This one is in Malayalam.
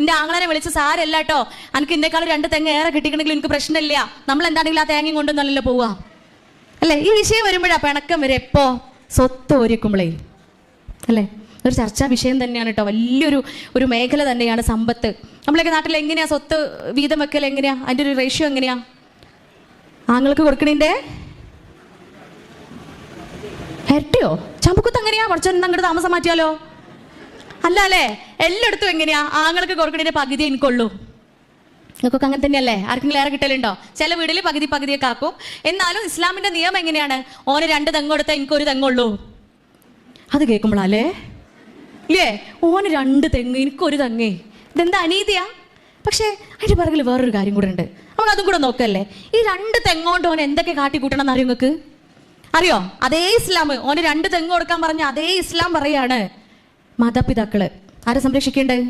എന്റെ ആങ്ങളനെ വിളിച്ച് സാരല്ല കേട്ടോ, എനിക്ക് എന്നെക്കാളും 2 തെങ്ങ് ഏറെ കിട്ടിക്കണമെങ്കിൽ എനിക്ക് പ്രശ്നമില്ല, നമ്മൾ എന്താണെങ്കിലും ആ തേങ്ങയും കൊണ്ടൊന്നല്ലോ പോവാ അല്ലേ. ഈ വിഷയം വരുമ്പോഴാ പിണക്കം വരെ. എപ്പോ സ്വത്ത് ഒരുക്കുമ്പോഴേ അല്ലേ. ഒരു ചർച്ചാ വിഷയം തന്നെയാണ് കേട്ടോ, വലിയൊരു മേഖല തന്നെയാണ് സമ്പത്ത്. നമ്മളൊക്കെ നാട്ടിൽ എങ്ങനെയാ സ്വത്ത് വീതം വെക്കൽ, എങ്ങനെയാ അതിൻ്റെ ഒരു റേഷ്യോ എങ്ങനെയാ? ആങ്ങൾക്ക് കൊടുക്കണേൻ്റെ ഇരട്ടിയോ? ചമ്പക്കുത്ത് എങ്ങനെയാ? കുറച്ചൊന്നും അങ്ങോട്ട് താമസം മാറ്റിയാലോ? അല്ല അല്ലേ, എല്ലായിടത്തും എങ്ങനെയാ? ആങ്ങൾക്ക് കൊടുക്കണേൻ്റെ പകുതി എനിക്കുള്ളൂ. നിങ്ങൾക്കൊക്കെ അങ്ങനെ തന്നെയല്ലേ? ആർക്കെങ്കിലും ഏറെ കിട്ടലുണ്ടോ? ചില വീട്ടിൽ പകുതിയൊക്കെ ആക്കും. എന്നാലും ഇസ്ലാമിന്റെ നിയമം എങ്ങനെയാണ്? ഓന് 2 തെങ്ങ് കൊടുത്താൽ എനിക്കൊരു തെങ്ങുള്ളൂ. അത് കേൾക്കുമ്പോഴല്ലേ ഇല്ലേ, ഓന് 2 തെങ്ങ് എനിക്കൊരു തെങ്ങേ, ഇതെന്താ അനീതിയാ? പക്ഷേ അതിൻ്റെ പിറകിൽ വേറൊരു കാര്യം കൂടെ ഉണ്ട്, നമുക്ക് അതും കൂടെ നോക്കല്ലേ. ഈ 2 തെങ്ങോണ്ട് ഓൻ എന്തൊക്കെ കാട്ടിക്കൂട്ടണം എന്ന് അറിയോ നിങ്ങൾക്ക്? അറിയോ? അതേ ഇസ്ലാം ഓന് 2 തെങ്ങ് കൊടുക്കാൻ പറഞ്ഞ അതേ ഇസ്ലാം പറയാണ്, മാതാപിതാക്കള് ആരെ സംരക്ഷിക്കേണ്ടത്?